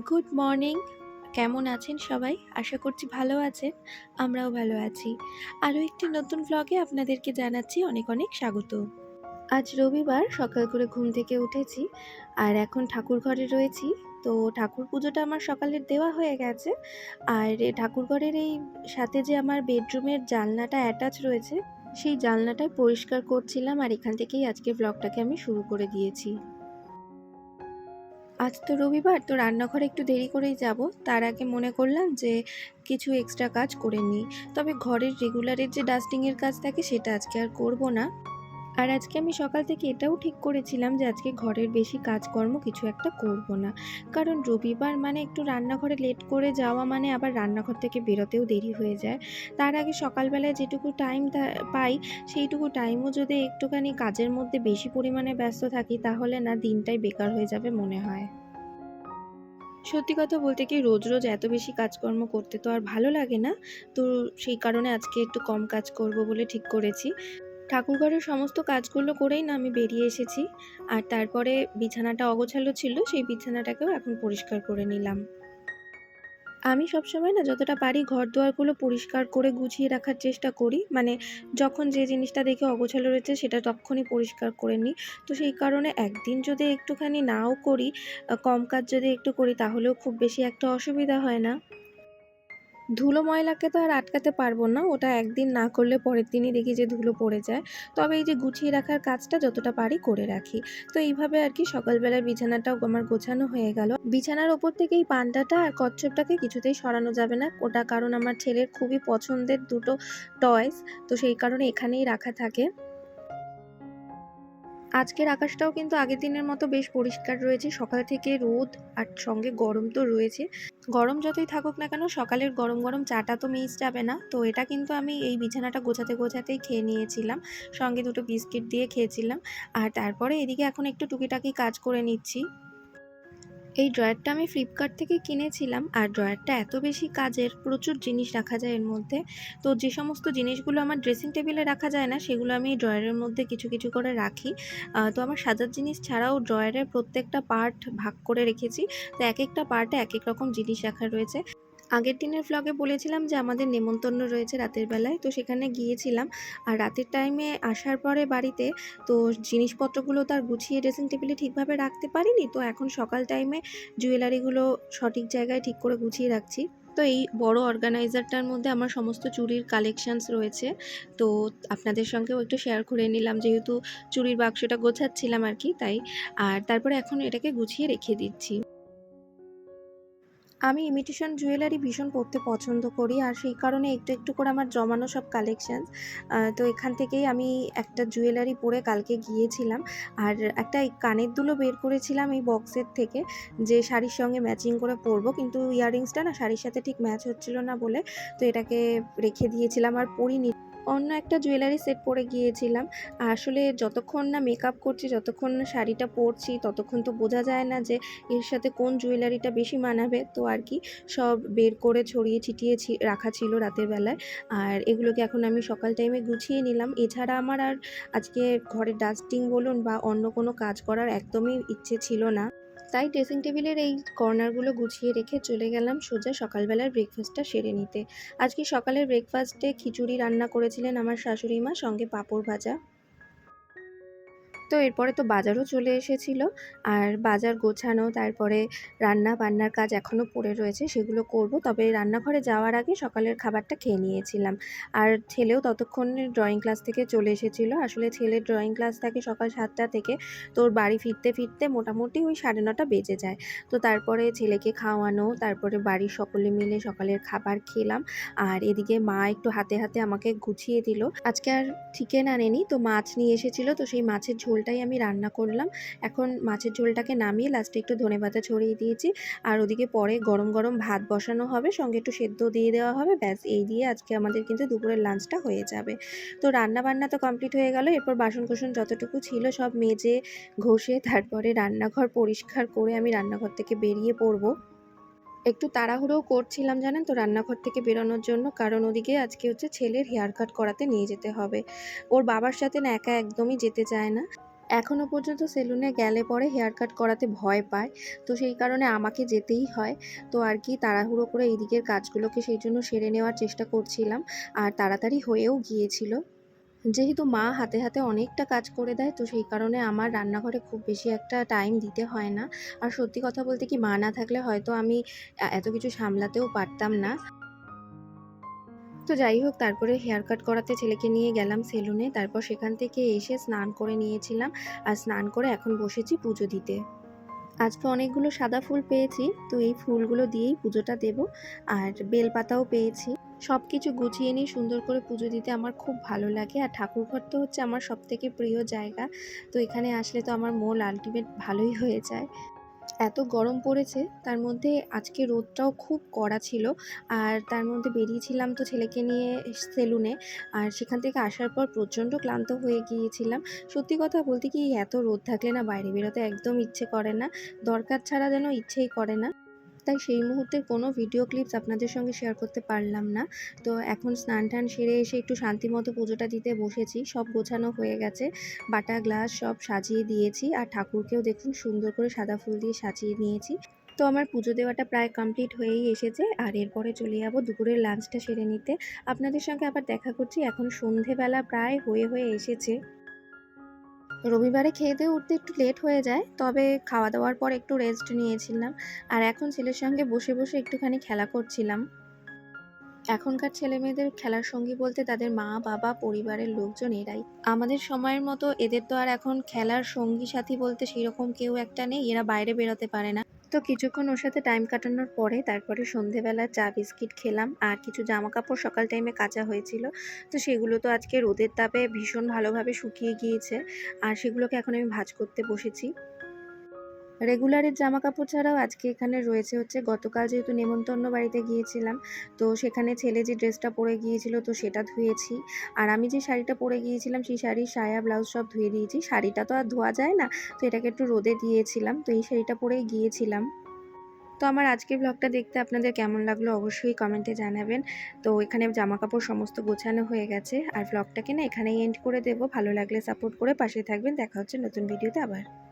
Good morning. কেমন আছেন সবাই? আশা করছি ভালো আছেন। আমরাও ভালো আছি। আরও একটি নতুন ভ্লগে আপনাদেরকে জানাচ্ছি অনেক অনেক স্বাগত। আজ রবিবার সকাল করে ঘুম থেকে উঠেছি আর এখন ঠাকুর ঘরে রয়েছি। তো ঠাকুর পুজোটা আমার সকালের দেওয়া হয়ে গেছে। আর ঠাকুর ঘরের এই সাথে যে আমার বেডরুমের জানলাটা অ্যাটাচ রয়েছে, সেই জানলাটাই পরিষ্কার করছিলাম আর এখান থেকেই আজকে ভ্লগটাকে আমি শুরু করে দিয়েছি। আজ তো রবিবার, তো রান্নাঘরে একটু দেরি করেই যাব। তার আগে মনে করলাম যে কিছু এক্সট্রা কাজ করে নিই। তবে ঘরের রেগুলারের যে ডাস্টিংয়ের কাজ থাকে সেটা আজকে আর করব না। আর আজকে আমি সকাল থেকে এটাও ঠিক করেছিলাম যে আজকে ঘরের বেশি কাজকর্ম কিছু একটা করব না। কারণ রবিবার মানে একটু রান্নাঘরে লেট করে যাওয়া মানে আবার রান্নাঘর থেকে বেরোতেও দেরি হয়ে যায়। তার আগে সকালবেলায় যেটুকু টাইম পাই, সেইটুকু টাইমও যদি একটুখানি কাজের মধ্যে বেশি পরিমাণে ব্যস্ত থাকি তাহলে না দিনটাই বেকার হয়ে যাবে মনে হয়। সত্যি কথা বলতে কি, রোজ রোজ এত বেশি কাজকর্ম করতে তো আর ভালো লাগে না। তো সেই কারণে আজকে একটু কম কাজ করব বলে ঠিক করেছি। ঠাকুরঘরের সমস্ত কাজগুলো করেই না আমি বেরিয়ে এসেছি। আর তারপরে বিছানাটা অগোছালো ছিল, সেই বিছানাটাকেও এখন পরিষ্কার করে নিলাম। আমি সবসময় না যতটা পারি ঘরদোয়ারগুলো পরিষ্কার করে গুছিয়ে রাখার চেষ্টা করি। মানে যখন যে জিনিসটা দেখে অগোছালো রয়েছে সেটা তক্ষুনি পরিষ্কার করে নিই। তো সেই কারণে একদিন যদি একটুখানি নাও করি, কম কাজ যদি একটু করি তাহলেও খুব বেশি একটা অসুবিধা হয় না। ধুলো ময়লাকে তো আর আটকাতে পারবো না, ওটা একদিন না করলে পরের দিনই দেখি যে ধুলো পড়ে যায়। তবে এই যে গুছিয়ে রাখার কাজটা যতটা পারি করে রাখি। তো এইভাবে আর কি সকালবেলার বিছানাটাও আমার গোছানো হয়ে গেল। বিছানার ওপর থেকে এই পান্ডাটা আর কচ্ছপটাকে কিছুতেই সরানো যাবে না, ওটা কারণ আমার ছেলের খুবই পছন্দের দুটো টয়েস। তো সেই কারণে এখানেই রাখা থাকে। আজকের আকাশটাও কিন্তু আগের দিনের মতো বেশ পরিষ্কার রয়েছে। সকাল থেকে রোদ আর সঙ্গে গরম তো রয়েছে। গরম যতই থাকুক না কেন, সকালের গরম গরম চাটা তো মিস যাবে না। তো এটা কিন্তু আমি এই বিছানাটা গোছাতে গোছাতেই খেয়ে নিয়েছিলাম। সঙ্গে দুটো বিস্কিট দিয়ে খেয়েছিলাম। আর তারপরে এদিকে এখন একটু টুকিটাকি কাজ করে নিচ্ছি। এই ড্রয়ারটা আমি ফ্লিপকার্ট থেকে কিনেছিলাম। আর ড্রয়ারটা এত বেশি কাজের, প্রচুর জিনিস রাখা যায় এর মধ্যে। তো যে সমস্ত জিনিসগুলো আমার ড্রেসিং টেবিলে রাখা যায় না সেগুলো আমি এই ড্রয়ারের মধ্যে কিছু কিছু করে রাখি। তো আমার সাজার জিনিস ছাড়াও ড্রয়ারের প্রত্যেকটা পার্ট ভাগ করে রেখেছি। তো এক একটা পার্টে এক এক রকম জিনিস রাখা রয়েছে। আগের দিনের ভ্লগে বলেছিলাম যে আমাদের নেমন্তন্ন রয়েছে রাতের বেলায়, তো সেখানে গিয়েছিলাম। আর রাতের টাইমে আসার পরে বাড়িতে তো জিনিসপত্রগুলো তার গুছিয়ে ড্রেসিং টেবিলে ঠিকভাবে রাখতে পারিনি। তো এখন সকাল টাইমে জুয়েলারিগুলো সঠিক জায়গায় ঠিক করে গুছিয়ে রাখছি। তো এই বড় অর্গানাইজারটার মধ্যে আমার সমস্ত চুড়ির কালেকশানস রয়েছে। তো আপনাদের সঙ্গেও একটু শেয়ার করে নিলাম, যেহেতু চুড়ির বাক্সটা গোছাচ্ছিলাম আর কি, তাই। আর তারপরে এখন এটাকে গুছিয়ে রেখে দিচ্ছি। আমি ইমিটেশন জুয়েলারি ভীষণ পরতে পছন্দ করি। আর সেই কারণে একটু একটু করে আমার জমানো সব কালেকশানস। তো এখান থেকেই আমি একটা জুয়েলারি পরে কালকে গিয়েছিলাম। আর একটা এই কানের দুলও বের করেছিলাম এই বক্সের থেকে, যে শাড়ির সঙ্গে ম্যাচিং করে পরবো, কিন্তু ইয়াররিংসটা না শাড়ির সাথে ঠিক ম্যাচ হচ্ছিল না বলে তো এটাকে রেখে দিয়েছিলাম আর পরিনি। অন্য একটা জুয়েলারি সেট পরে গিয়েছিলাম। আসলে যতক্ষণ না মেকআপ করছি, যতক্ষণ না শাড়িটা পরছি, ততক্ষণ তো বোঝা যায় না যে এর সাথে কোন জুয়েলারিটা বেশি মানাবে। তো আর কি সব বের করে ছড়িয়ে ছিটিয়ে রাখা ছিল রাতের বেলায়। আর এগুলোকে এখন আমি সকাল টাইমে গুছিয়ে নিলাম। এছাড়া আমার আর আজকে ঘরে ডাস্টিং বলুন বা অন্য কোনো কাজ করার একদমই ইচ্ছে ছিল না। তাই ড্রেসিং টেবিলের এই কর্নারগুলো গুছিয়ে রেখে চলে গেলাম সোজা সকালবেলার ব্রেকফাস্টটা সেরে নিতে। আজকে সকালের ব্রেকফাস্টে খিচুড়ি রান্না করেছিলেন আমার শাশুড়ি মা, সঙ্গে পাঁপড় ভাজা। তো এরপরে তো বাজারও চলে এসেছিল। আর বাজার গোছানো, তারপরে রান্না বান্নার কাজ এখনও পড়ে রয়েছে, সেগুলো করব। তবে রান্নাঘরে যাওয়ার আগে সকালের খাবারটা খেয়ে নিয়েছিলাম। আর ছেলেও ততক্ষণে ড্রয়িং ক্লাস থেকে চলে এসেছিল। আসলে ছেলের ড্রয়িং ক্লাস থাকে সকাল 7টা থেকে। তোর বাড়ি ফিরতে ফিরতে মোটামুটি ওই 9:30 বেজে যায়। তো তারপরে ছেলেকে খাওয়ানো, তারপরে বাড়ির সকলে মিলে সকালের খাবার খেলাম। আর এদিকে মা একটু হাতে হাতে আমাকে গুছিয়ে দিল। আজকে আর চিকেন আনেনি, তো মাছ নিয়ে এসেছিল। তো সেই মাছের ঝোলটাই আমি রান্না করলাম। এখন মাছের ঝোলটাকে নামিয়ে লাস্টে একটু ধনেপাতা ছড়িয়ে দিয়েছি। আর ওদিকে পরে গরম গরম ভাত বসানো হবে, সঙ্গে একটু সেদ্ধ দিয়ে দেওয়া হবে। ব্যাস, এই দিয়ে আজকে আমাদের কিন্তু দুপুরের লাঞ্চটা হয়ে যাবে। তো রান্না বান্না তো কমপ্লিট হয়ে গেল। এরপর বাসন কোসন যতটুকু ছিল সব মেজে ঘষে তারপরে রান্নাঘর পরিষ্কার করে আমি রান্নাঘর থেকে বেরিয়ে পড়বো। একটু তাড়াহুড়োও করছিলাম জানেন তো রান্নাঘর থেকে বেরোনোর জন্য, কারণ ওদিকে আজকে হচ্ছে ছেলের হেয়ার কাট করাতে নিয়ে যেতে হবে। ওর বাবার সাথে না একা একদমই যেতে চায় না। এখনো পর্যন্ত সেলুনে গেলে পরে হেয়ার কাট করাতে ভয় পায়। তো সেই কারণে আমাকে যেতেই হয়। তো আর কি তাড়াহুড়ো করে এই দিকের কাজগুলোকে সেইজন্য সেরে নেওয়ার চেষ্টা করছিলাম। আর তাড়াতাড়ি হয়েও গিয়েছিল। যেহেতু মা হাতে, হাতে অনেকটা কাজ করে দেয়, তো সেই কারণে আমার রান্নাঘরে খুব বেশি একটা টাইম দিতে হয় না। আর সত্যি কথা বলতে কি, মা না থাকলে হয়তো আমি এত কিছু সামলাতেও পারতাম না। তো যাই হোক, তারপরে হেয়ার কাট করাতে ছেলেকে নিয়ে গেলাম সেলুনে। তারপর সেখান থেকে এসে স্নান করে নিয়েছিলাম। আর স্নান করে এখন বসেছি পুজো দিতে। আজকে অনেকগুলো সাদা ফুল পেয়েছি, তো এই ফুলগুলো দিয়েই পুজোটা দেব। আর বেলপাতাও পেয়েছি। সবকিছু গুছিয়ে নিয়ে সুন্দর করে পুজো দিতে আমার খুব ভালো লাগে। আর ঠাকুরঘর তো হচ্ছে আমার সবথেকে প্রিয় জায়গা। তো এখানে আসলে তো আমার মন আল্টিমেট ভালোই হয়ে যায়। এত গরম পড়েছে, তার মধ্যে আজকে রোদটাও খুব কড়া ছিল। আর তার মধ্যে বেরিয়েছিলাম তো ছেলেকে নিয়ে সেলুনে। আর সেখান থেকে আসার পর প্রচণ্ড ক্লান্ত হয়ে গিয়েছিলাম। সত্যি কথা বলতে কি, এত রোদ থাকলে না বাইরে বেরোতে একদম ইচ্ছে করে না। দরকার ছাড়া যেন ইচ্ছেই করে না। তাই সেই মুহূর্তের কোনো ভিডিও ক্লিপস আপনাদের সঙ্গে শেয়ার করতে পারলাম না। তো এখন স্নান-টান সেরে এসে একটু শান্তিমতো পুজোটা দিতে বসেছি। সব গোছানো হয়ে গেছে। বাটা গ্লাস সব সাজিয়ে দিয়েছি। আর ঠাকুরকেও দেখুন সুন্দর করে সাদা ফুল দিয়ে সাজিয়ে নিয়েছি। তো আমার পুজো দেওয়াটা প্রায় কমপ্লিট হয়েই এসেছে। আর এরপরে চলে যাব দুপুরের লাঞ্চটা সেরে নিতে। আপনাদের সঙ্গে আবার দেখা করছি। এখন সন্ধেবেলা প্রায় হয়ে এসেছে। রবিবারে খেয়ে-দেয়ে উঠতে একটু লেট হয়ে যায়। তবে খাওয়া-দাওয়ার পর একটু রেস্ট নিয়েছিলাম। আর এখন ছেলের সঙ্গে বসে একটুখানি খেলা করছিলাম। এখনকার ছেলেমেয়েদের খেলার সঙ্গী বলতে তাদের মা-বাবা, পরিবারের লোকজন এরাই। আমাদের সময়ের মতো এদের তো আর এখন খেলার সঙ্গী সাথী বলতে সেরকম কেউ একটা নেই। এরা বাইরে বেরোতে পারে না। তো কিছুক্ষণ ওর সাথে টাইম কাটানোর পরে তারপরে সন্ধেবেলা চা বিস্কিট খেলাম। আর কিছু জামাকাপড় সকাল টাইমে কাচা হয়েছিল। তো সেগুলো তো আজকে রোদের তাপে ভীষণ ভালোভাবে শুকিয়ে গিয়েছে। আর সেগুলোকে এখন আমি ভাঁজ করতে বসেছি। রেগুলারের জামাকাপড় ছাড়াও আজকে এখানে রয়েছে হচ্ছে, গতকাল যেহেতু নেমন্তন্ন বাড়িতে গিয়েছিলাম, তো সেখানে ছেলে যে ড্রেসটা পরে গিয়েছিল তো সেটা ধুয়েছি। আর আমি যে শাড়িটা পরে গিয়েছিলাম সেই শাড়ির সায়া ব্লাউজ সব ধুয়ে দিয়েছি। শাড়িটা তো আর ধোয়া যায় না, তো এটাকে একটু রোদে দিয়েছিলাম। তো এই শাড়িটা পরেই গিয়েছিলাম। তো আমার আজকের ব্লগটা দেখতে আপনাদের কেমন লাগলো অবশ্যই কমেন্টে জানাবেন। তো এখানে জামাকাপড় সমস্ত গোছানো হয়ে গেছে। আর ব্লগটাকে না এখানেই এন্ড করে দেব। ভালো লাগলে সাপোর্ট করে পাশে থাকবেন। দেখা হচ্ছে নতুন ভিডিওতে আবার।